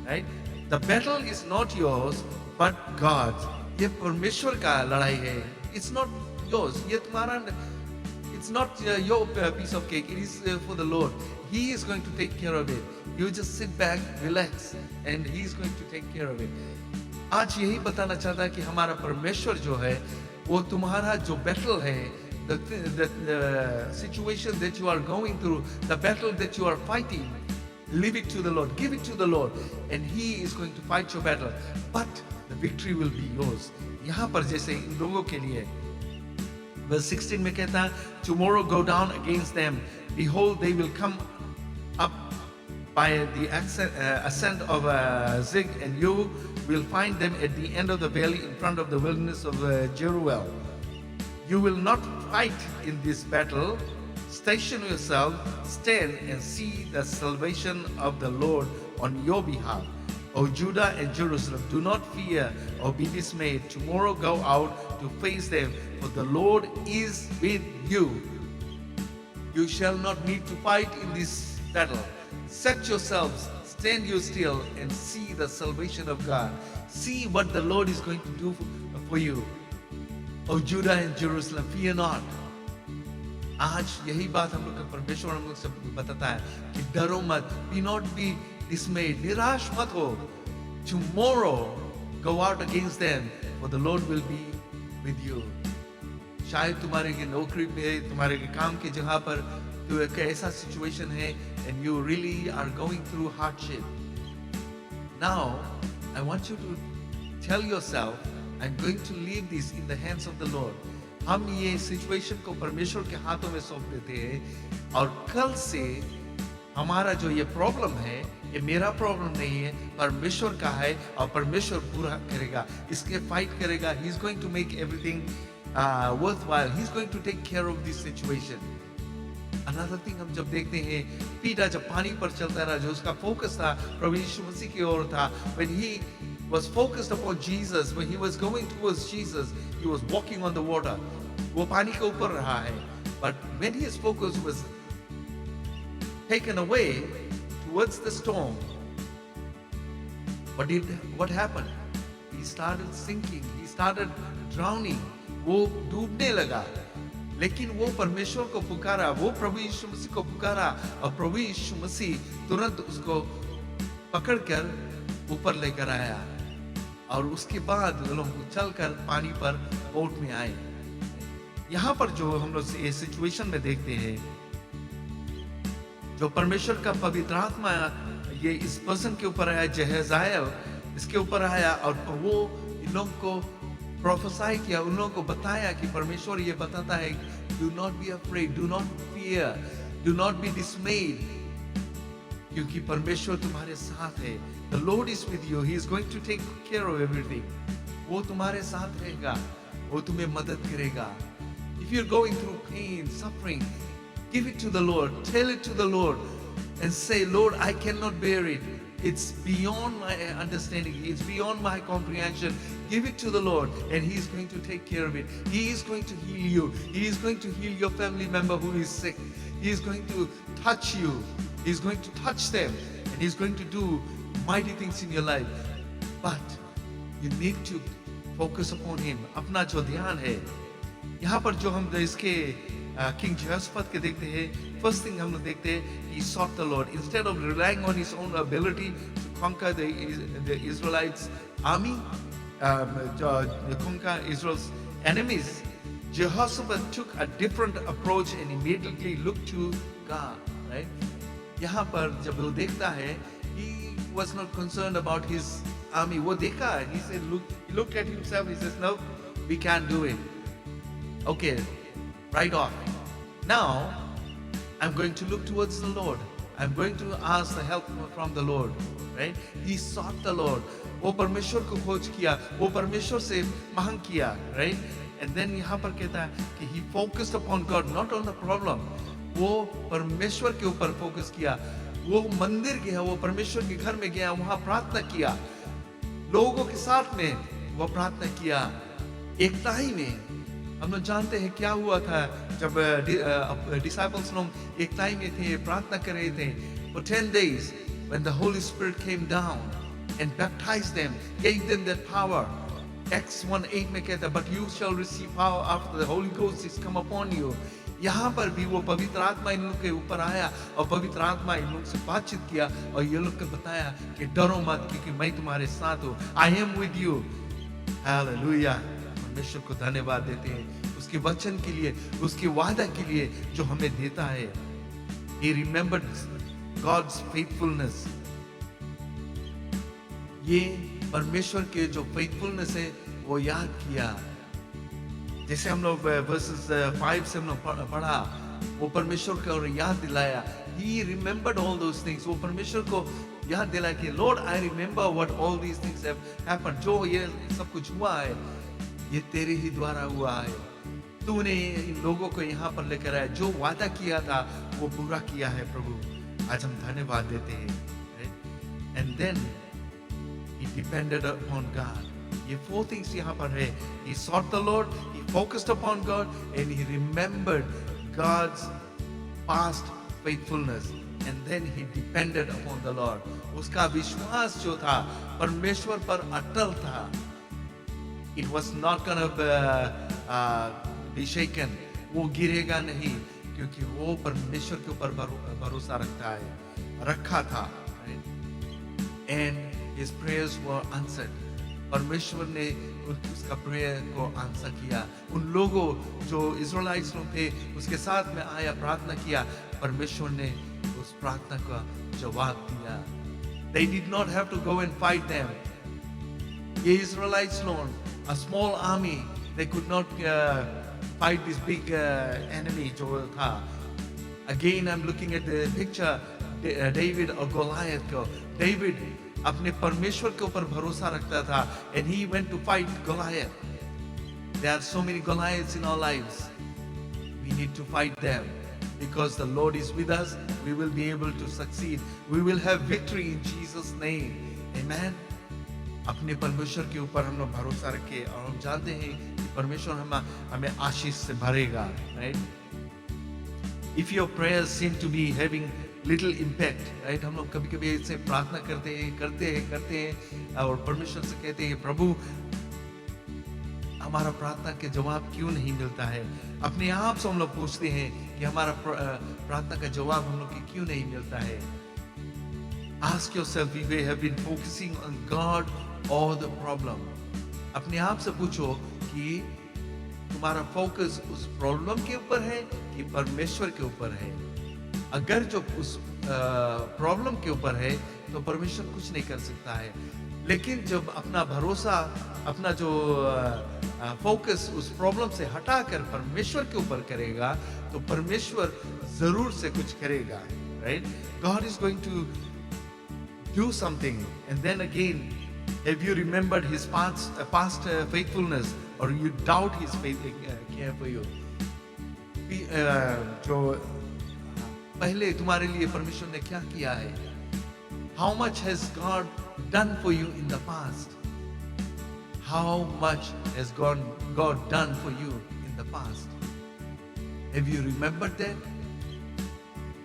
Right? The battle is not yours, but God's. ये परमेश्वर का लड़ाई है. It's not yours. ये तुम्हारा. It's not your piece of cake. It is for the Lord. He is going to take care of it. You just sit back, relax, and He is going to take care of it. आज यही बताना चाहता है कि हमारा परमेश्वर जो है, वो तुम्हारा जो battle है, the situation that you are going through, the battle that you are fighting, leave it to the Lord, give it to the Lord, and He is going to fight your battle. But the victory will be yours. यहाँ पर जैसे इन लोगों के लिए verse 16 में कहता है, tomorrow go down against them, behold they will come up by the ascent of Zig, and you will find them at the end of the valley in front of the wilderness of Jeruel. You will not fight in this battle. Station yourself, stand and see the salvation of the Lord on your behalf. O Judah and Jerusalem, do not fear or be dismayed. Tomorrow go out to face them, for the Lord is with you. You shall not need to fight in this battle. Set yourselves, stand you still, and see the salvation of God. See what the Lord is going to do for you. O Judah and Jerusalem, fear not. आज यही बात हम लोग का परमेश्वर हम लोग से बताता है कि डरो मत. Be not be dismayed. निराश मत हो. Tomorrow go out against them, for the Lord will be with you. शायद तुम्हारे की नौकरी में, तुम्हारे के काम की जगह पर तो एक ऐसा सिचुएशन है and you really are going through hardship. Now I want you to tell yourself, I'm going to leave this in the hands of the Lord. हम ये सिचुएशन को परमेश्वर के हाथों में सौंप देते हैं, और कल से हमारा जो ये प्रॉब्लम है, ये मेरा प्रॉब्लम नहीं है, परमेश्वर का है, और परमेश्वर पूरा करेगा, इसके फाइट करेगा. He is going to make everything worthwhile. He is going to take care of this situation. Another thing हम जब देखते हैं, पीटा जब पानी पर चलता रहा, जो उसका फोकस था प्रभु यीशु मसीह की ओर था. When he was focused upon Jesus, when he was going towards Jesus, he was walking on the water. वो पानी के ऊपर रहा है. But when his focus was taken away towards the storm, what happened? He started sinking. He started drowning. वो डूबने लगा. लेकिन वो परमेश्वर को पुकारा, वो प्रभु यीशु मसीह को पुकारा, और प्रभु यीशु मसीह तुरंत उसको पकड़कर ऊपर लेकर आया, और उसके बाद लोग चलकर पानी पर बोट में आए. यहाँ पर जो हम लोग ये सिचुएशन में देखते हैं, जो परमेश्वर का पवित्र आत्मा ये इस पर्सन के ऊपर आया, जहज़ाएल इसके ऊपर आया, और वो इन लोगों को प्रोफेसाई किया, उन लोगों को बताया कि परमेश्वर ये बताता है, do not be afraid, do not fear, do not be dismayed, क्योंकि परमेश्वर तुम्हारे साथ है. The Lord is with you. He is going to take care of everything. वो तुम्हारे साथ रहेगा, वो तुम्हें मदद करेगा. If you're going through pain, suffering, give it to the Lord. Tell it to the Lord and say, Lord, I cannot bear it. It's beyond my understanding. It's beyond my comprehension. Give it to the Lord, and He is going to take care of it. He is going to heal you. He is going to heal your family member who is sick. He is going to touch you. He is going to touch them, and He is going to do mighty things in your life. But you need to focus upon Him. अपना जो ध्यान है, यहाँ पर जो हम इसके King Jehoshaphat के देखते हैं, first thing हम लोग देखते हैं, he sought the Lord. Instead of relying on his own ability to conquer the Israelites army, to conquer Israel's enemies, Jehoshaphat took a different approach and immediately looked to God. Right? यहाँ पर जब वो देखता है, he was not concerned about his army. वो देखा, he said, he looked at himself. He says, no, we can't do it. Okay. Right off. Now, I'm going to look towards the Lord. I'm going to ask the help from the Lord. Right? He sought the Lord. वो परमेश्वर को खोज किया, वो परमेश्वर से मांग किया. Right? And then यहाँ पर कहता है कि he focused upon God, not on the problem. वो परमेश्वर के ऊपर फोकस किया. वो मंदिर गया, वो परमेश्वर के घर में गया, वहाँ प्रार्थना किया. लोगों के साथ में वो प्रार्थना किया. एकताई में हम लोग जानते हैं क्या हुआ था जब डिसाइपल्स लोग एकताई में थे, प्रार्थना कर रहे थे. For 10 days, when the Holy Spirit came down and baptized them, gave them that power. Acts 1:8 में कहता है, but you shall receive power after the Holy Ghost is come upon you. यहाँ पर भी वो पवित्र आत्मा इन लोग के ऊपर आया और पवित्र आत्मा इन लोग से बातचीत किया और ये लोग को बताया कि डरो मत क्योंकि मैं तुम्हारे साथ हूँ. I am with you. Hallelujah. परमेश्वर को धन्यवाद देते हैं उसके वचन के लिए, उसके वादा के लिए जो हमें देता है. He remembered God's faithfulness. ये परमेश्वर के जो faithfulness है वो याद किया. जैसे हम लोग वर्सेस 5 से हम लोग पढ़ा, वो परमेश्वर को याद दिलाया. He remembered all those things. वो परमेश्वर को याद दिलाया कि Lord, I remember what all these things have happened. जो ये सब कुछ हुआ है ये तेरे ही द्वारा हुआ है. तूने इन लोगों को यहाँ पर लेकर आया, जो वादा किया था वो पूरा किया है प्रभु. आज हम धन्यवाद देते हैं. And then he depended upon God. ये 4 things यहाँ पर है. He sought the Lord, he focused upon God, and he remembered God's past faithfulness. And then he depended upon the Lord. उसका विश्वास जो था परमेश्वर पर अटल था. It was not gonna be shaken. वो गिरेगा नहीं क्योंकि वो परमेश्वर के ऊपर भरोसा रखा था. And his prayers were answered. परमेश्वर ने उसका प्रेयर को आंसर किया. उन लोगों जो इज़राइलिट्स लोग थे उसके साथ में आया, प्रार्थना किया. परमेश्वर ने उस प्रार्थना का जवाब दिया. They did not have to go and fight them. ये इज़राइलिट्स लोग, a small army, they could not fight this big enemy जो था. Again, I'm looking at the picture, David और Goliath को. David अपने परमेश्वर के ऊपर भरोसा रखता था and he went to fight Goliath. There are so many Goliaths in our lives. We need to fight them because the Lord is with us. We will be able to succeed. We will have victory in Jesus' name. Amen. अपने परमेश्वर के ऊपर हम लोग भरोसा रखें और हम जानते हैं कि परमेश्वर हमें आशीष से भरेगा. Right? If your prayers seem to be having little impact, right? हम लोग कभी-कभी ऐसे प्रार्थना करते हैं और परमेश्वर से कहते हैं प्रभु हमारा प्रार्थना के जवाब क्यों नहीं मिलता है. अपने आप से हम लोग पूछते हैं कि हमारा प्रार्थना का जवाब हम लोग को क्यों नहीं मिलता है. Ask yourself if you have been focusing on God or the problem. अपने आप से पूछो कि तुम्हारा फोकस उस प्रॉब्लम के ऊपर है कि परमेश्वर के ऊपर है. अगर जो उस प्रॉब्लम के ऊपर है तो परमेश्वर कुछ नहीं कर सकता है. लेकिन जब अपना भरोसा, अपना जो फोकस उस प्रॉब्लम से हटाकर परमेश्वर के ऊपर करेगा तो परमेश्वर जरूर से कुछ करेगा. Right? God is going to do something. And then again, have you remembered his past faithfulness, or you doubt his care for you? जो पहले तुम्हारे लिए परमेश्वर ने क्या किया है? How much has God done for you in the past? How much has God done for you in the past? Have you remembered that?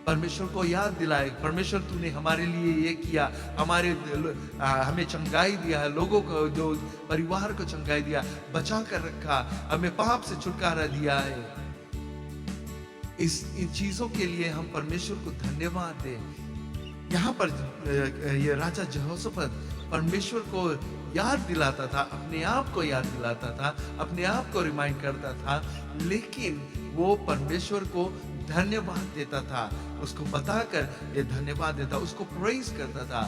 परमेश्वर को याद दिलाए, परमेश्वर तूने हमारे लिए ये किया, हमें चंगाई दिया है, लोगों को जो परिवार को चंगाई दिया, बचा कर रखा, हमें पाप से छुटकारा दिया है. इन चीजों के लिए हम परमेश्वर को धन्यवाद दें. यहाँ पर ये राजा यहोशाफात परमेश्वर को याद दिलाता था, अपने आप को याद दिलाता था, अपने आप को रिमाइंड करता था, लेकिन वो परमेश्वर को धन्यवाद देता था, उसको बताकर ये धन्यवाद देता, उसको प्रेज करता था.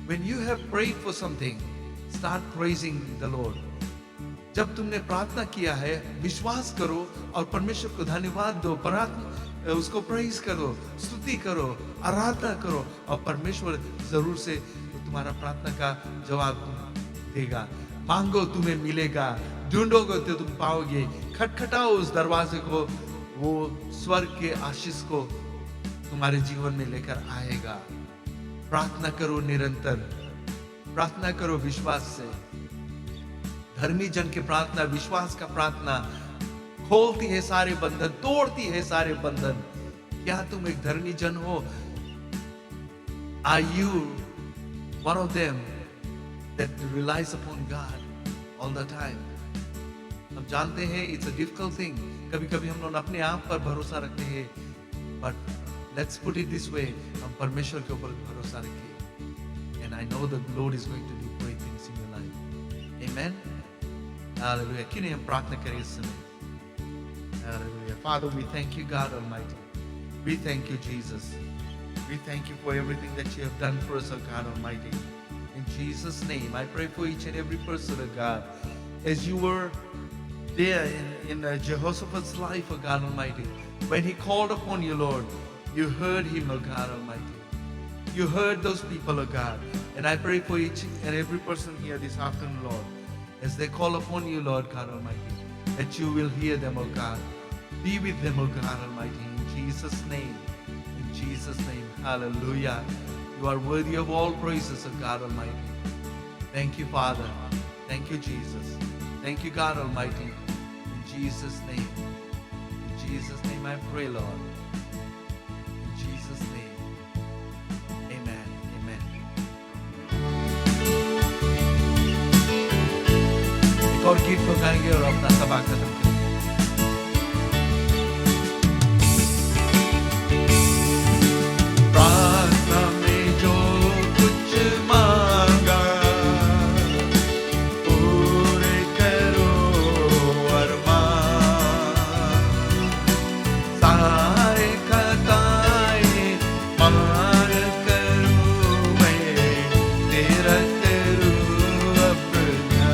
When you have prayed for something, start praising the Lord. जब तुमने प्रार्थना किया है, विश्वास करो और परमेश्वर को धन्यवाद दो. उसको प्रेज करो, स्तुति करो, आराधना करो, और परमेश्वर जरूर से तुम्हारा प्रार्थना का जवाब देगा। मांगो तुम्हें मिलेगा, ढूंढोगे तो तुम पाओगे, खटखटाओ उस दरवाजे को, वो स्वर्ग के आशीष को तुम्हारे जीवन में लेकर आएगा। प्रार्थना करो निरंतर, प्रार्थना करो विश्वास से। धर्मी जन की प्रार्थना, विश्वास का प्रार्थना खोलती है सारे बंधन, तोड़ती है सारे बंधन। क्या तुम एक धर्मी जन हो? Are you one of them that relies upon God all the time? हम जानते हैं it's a difficult thing. कभी कभी हम लोग अपने आप पर भरोसा रखते हैं, but let's put it this way, हम परमेश्वर के ऊपर भरोसा रखें। And I know that the Lord is going to do great things in your life. Amen. Hallelujah. क्यों नहीं हम प्रार्थना करें इस समय? Hallelujah. Father, we thank you, God Almighty. We thank you, Jesus. We thank you for everything that you have done for us, oh God Almighty. In Jesus' name, I pray for each and every person, oh God. As you were there in Jehoshaphat's life, oh God Almighty, when he called upon you, Lord, you heard him, oh God Almighty. You heard those people, oh God. And I pray for each and every person here this afternoon, Lord, as they call upon you, Lord God Almighty, that you will hear them, oh God. Be with them, oh God Almighty, in Jesus' name. In Jesus' name, hallelujah. You are worthy of all praises, oh God Almighty. Thank you, Father. Thank you, Jesus. Thank you, God Almighty. In Jesus' name. In Jesus' name I pray, Lord. In Jesus' name. Amen. Amen. एक और गीत को गाएंगे और अपना सभा खत्म करेंगे। प्रार्थना में जो कुछ मांगा पूरे करो अरमान, सारे खताएं पार करूं मैं, तेरा करूं अपना।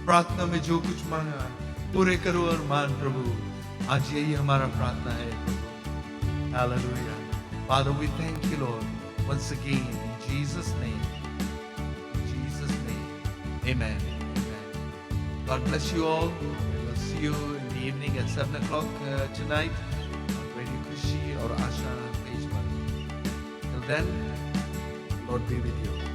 प्रार्थना में जो कुछ मांगा पूरे करो और मान प्रभु। आज यही हमारा प्रार्थना है प्रभु। Hallelujah. Father, we thank you, Lord, once again in Jesus' name. In Jesus' name. Amen. Amen. God bless you all. We will see you in the evening at 7 o'clock tonight on Radio Kushi or Asha page 1. Till then, Lord be with you.